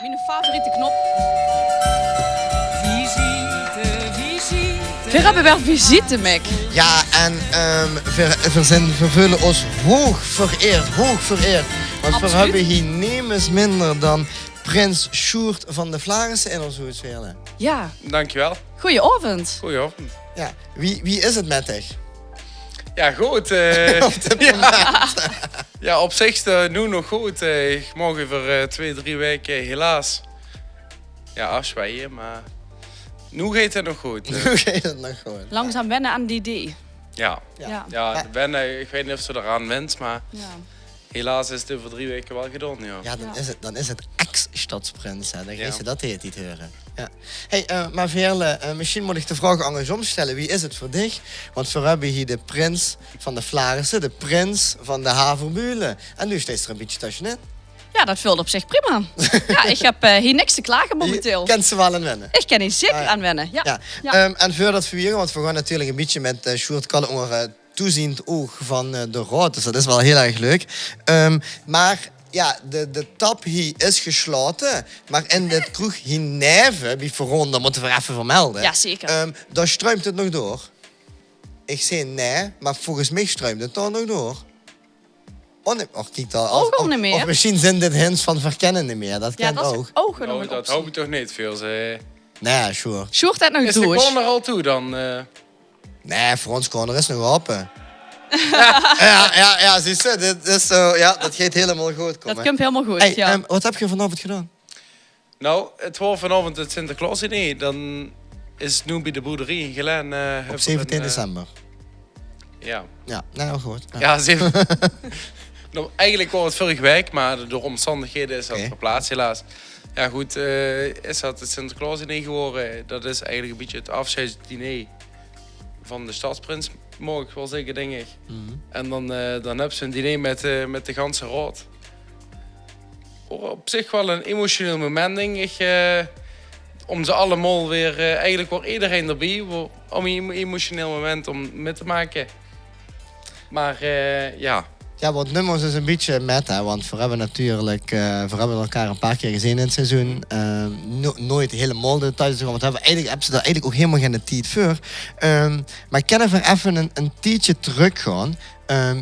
Mijn favoriete knop. Visite. We hebben weer visite, Mick. Ja, en we vervullen ons hoog vereerd. Want Absoluut. we hebben hier niemand minder dan prins Sjoerd van de Vlarense in ons huisvelen. Ja, Dankjewel. goeieavond. Goedenavond. Ja, wie is het met dich? Ja, goed. Op dit moment. Ja, op zich nu nog goed. Ik mag over 2-3 weken helaas afzwaaien, maar nu gaat het nog goed. Nu gaat het nog gewoon. Langzaam wennen aan die idee. Ja, Ja. ik weet niet of ze eraan wint, maar Ja. helaas is het over 3 weken wel gedaan. Ja. Ja, dan is het ex-stadsprins. Hè. Dan ga je Ja. dat heet niet horen. Ja. Hey, maar Veerle, misschien moet ik de vraag andersom stellen. Wie is het voor dich? Want we hebben hier de prins van de Vlarense, de prins van de Haverbulen. En nu staat er een beetje tussenin. Ja, dat vult op zich prima. Ja, ik heb hier niks te klagen momenteel. Je kent ze wel aan wennen. Ik kan hier zeker Ah, ja. aan wennen. Ja. Ja. Ja. En voordat we hier, want we gaan natuurlijk een beetje met Sjoerd Kalleoor toeziend oog van de raad. Dus dat is wel heel erg leuk. Maar ja, de tap hier is gesloten. Maar in de kroeg hineven, wie voor dat moeten we even vermelden. Ja, zeker. Daar struimt het nog door. Ik zei nee, maar volgens mij struimt het daar nog door. Oh, nee. Och, kijk daar. Ook al niet meer. Of misschien zijn dit hints van verkennen niet meer. Dat Ja, kent dat is ook. ook nog Nou, een dat optie. hoop ik toch niet veel. Nee, sure. Sjoerd had nog Is de douche. corner al toe dan? Nee, voor ons corner is nog open. ja, zie je, dit is zo, ja, dat gaat helemaal goed komen. Dat komt helemaal goed, Hey, ja. wat heb je vanavond gedaan? Nou, het wordt vanavond het Sinterklaas-idee. Dan is het nu bij de boerderie in Geleen. Op 17 december. Ja. Ja, nou goed. Ja. Ja, nou, eigenlijk was het vorige week, maar door omstandigheden is dat Oké. verplaatst helaas. Ja goed, is dat het Sinterklaas-diner geworden. Dat is eigenlijk een beetje het afscheidsdiner van de stadsprins, mag ik wel zeggen, denk ik. En dan hebben ze een diner met de ganse raad. Op zich wel een emotioneel moment, denk ik. Om ze allemaal weer, eigenlijk wordt iedereen erbij. Om een emotioneel moment om mee te maken. Maar ja... Ja, want nummers is een beetje met, hè, want we hebben natuurlijk we hebben elkaar een paar keer gezien in het seizoen. Nooit helemaal de details, want we hebben ze daar eigenlijk ook helemaal geen tijd voor. Maar ik kan even een tijdje teruggaan.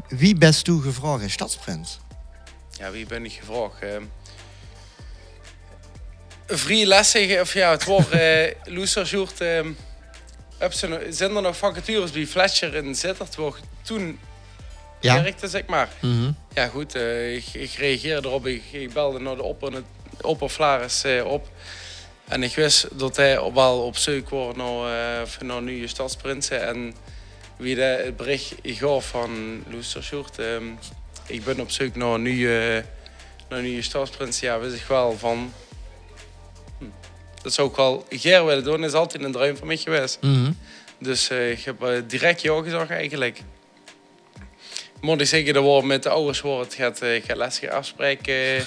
Wie best toe gevraagd is stadsprins? Ja, wie ben ik gevraagd? Vrije lessen, of ja, het wordt Loeser Sjoerd. Zijn er nog vacatures bij Fletcher in Zittert? Toen Ja. werkte, zeg maar. Ja, goed, ik reageerde erop. Ik belde naar de opper Vlares op. En ik wist dat hij wel op zoek was naar nieuwe stadsprinsen. En wie het bericht gaf van Loeser Sjoerd. Ik ben op zoek naar een nieuwe stadsprinsen. Ja, wist ik wel van... Dat zou ik wel graag willen doen. Dat is altijd een droom van mij geweest. Dus ik heb direct ja gezegd eigenlijk. Moet ik zeggen, dat wordt met de ouders wordt gaat les gaan afspreken.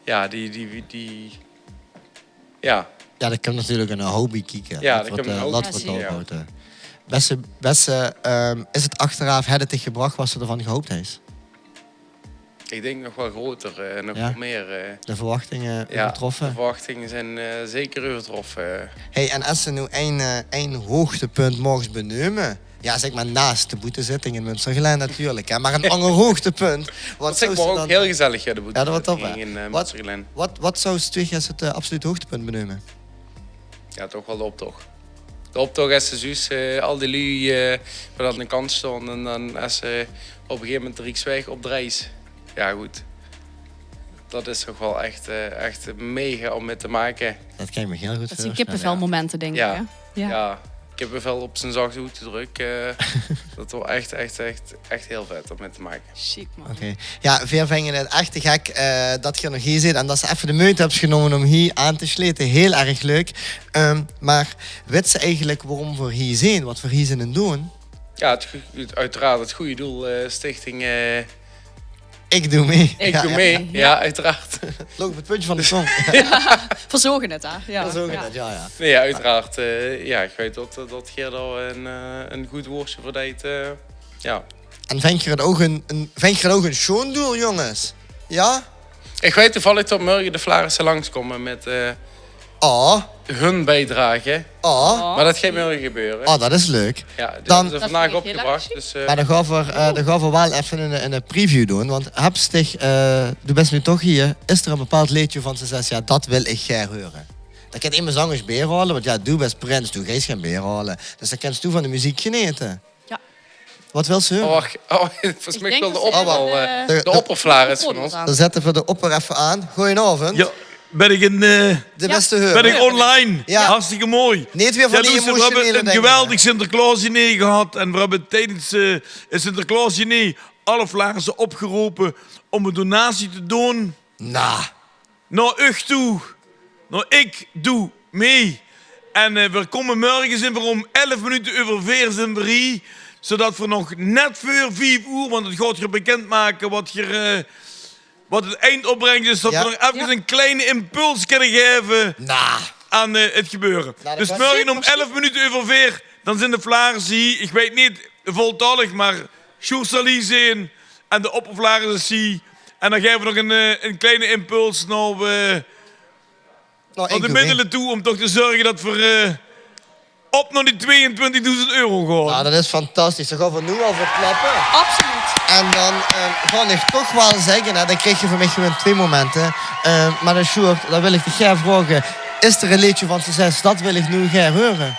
Ja, die... Ja. Ja, dat kan natuurlijk een hobby kijken. Ja, dat dat wordt kan een hobby laten we het kijken, ophouden. Beste, is het achteraf, had het dich gebracht wat ze ervan gehoopt heeft? Ik denk nog wel groter, nog Ja? wel meer. De verwachtingen Ja, de overtroffen? verwachtingen zijn zeker overtroffen. Hey, en als ze nu één hoogtepunt mogen benoemen, ja, zeg maar naast de boetezitting in Münstergeleen natuurlijk, hè, maar een ander hoogtepunt. Dat zou is ze ook dan- heel gezellig, ja, de Ja, dat wordt top, hè. in Wat? Münstergeleen. Wat zou ze terug als het absolute hoogtepunt benoemen? Ja, toch wel de optocht. De optocht is de zus, al die lui waar aan de kant staan en dan is op een gegeven moment de Rijksweg op de reis. Ja, goed. Dat is toch wel echt mega om mee te maken. Dat kan je me heel goed Dat zijn voorstellen. kippenvelmomenten, denk Ja. ik. Hè? Ja. Ik heb er wel op zijn zachte hoed te druk. Dat was echt heel vet om mee te maken. Chic, man. Oké. Ja, veel vinden het echt te gek dat je nog hier zit en dat ze even de moeite hebt genomen om hier aan te sleten. Heel erg leuk. Maar weet ze eigenlijk waarom we hier zijn? Wat we hier zijn en doen? Ja, uiteraard het goede doel, stichting... Ik doe mee. Ik doe mee, ja, uiteraard. Loop op het puntje van de zon. Verzorgen het, hè? Ja. Zo Ja. gaat ja. Nee, uiteraard. Ja, ik weet dat Geert al een goed woordje voor deed. Ja. En vind je het ook een schoon doel, jongens? Ja? Ik weet toevallig dat morgen de Vlarissen langskomen met hun bijdrage. Maar dat gaat morgen gebeuren. Oh, dat is leuk. Ja, die Dan- hebben ze vandaag Dat vind ik heel opgebracht. erg Dus, Maar dan gaan we wel even een preview doen. Want Hapstig, du bent nu toch hier. Is er een bepaald liedje van ze zegt, ja, dat wil ik graag horen. Dat kan iemand zangers beer halen, want ja, du best prins, du gaat geen beer halen. Dus dat kent du van de muziek genieten. Ja. Wat wil ze horen? volgens mij wil de dat ze opper even, de opperflaris van ons. Dan zetten we de opper even aan. Goedenavond. Ja, ben ik De beste horen. ben ik online? Ja. Hartstikke mooi. Niet weer van die Loes, we emotionele hebben een dingen. geweldig Sinterklaas-diner gehad. En we hebben tijdens het Sinterklaas-diner alle Vlaarsen opgeroepen om een donatie te doen. Nou, ik toe. Nou, ik doe mee. En we komen morgen in om 11 minuten over 4 zijn we hier. Zodat we nog net voor 5 uur, want het gaat je bekendmaken wat het eind opbrengt. Dus dat Ja. we nog even een kleine impuls kunnen geven aan het gebeuren. Nou, dat Dus was morgen om 11 minuten over 4, dan zijn de Vlaarsen hier. Ik weet niet voltallig, maar Sjoerd zal hier zijn. En de oppervlaarsen hier. En dan geven we nog een kleine impuls naar de middelen toe om toch te zorgen dat we op naar die €22.000 gaan. Nou, dat is fantastisch. Dan gaan we nu al verklappen. Absoluut. En dan ga ik toch wel zeggen, dan krijg je van mij gewoon 2 momenten. Maar dan Sjoerd, dan wil ik dich graag vragen. Is er een liedje van succes? Dat wil ik nu graag horen.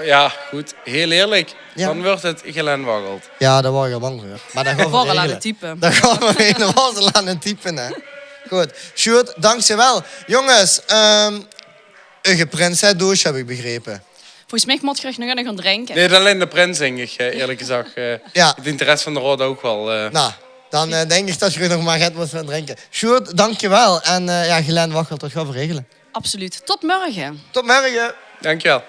Ja, goed. Heel eerlijk. Ja. Dan wordt het Gelen Waggelt. Ja, daar word je bang voor. Maar dan gaan we Vooral aan regelen. het typen. Dan gaan we helemaal aan het typen, hè. Goed. Sjoerd, dankjewel. Jongens, een prins, hè, douche, heb ik begrepen. Volgens mij moet je nog gaan drinken. Nee, alleen de prins, denk ik, eerlijk gezegd. Ja. Ik denk de rest van de rode ook wel. Nou, dan denk ik dat je nog maar gaat moeten drinken. Sjoerd, dankjewel. En ja, Gelen Waggelt, dat gaan we regelen. Absoluut. Tot morgen. Tot morgen. Dankjewel.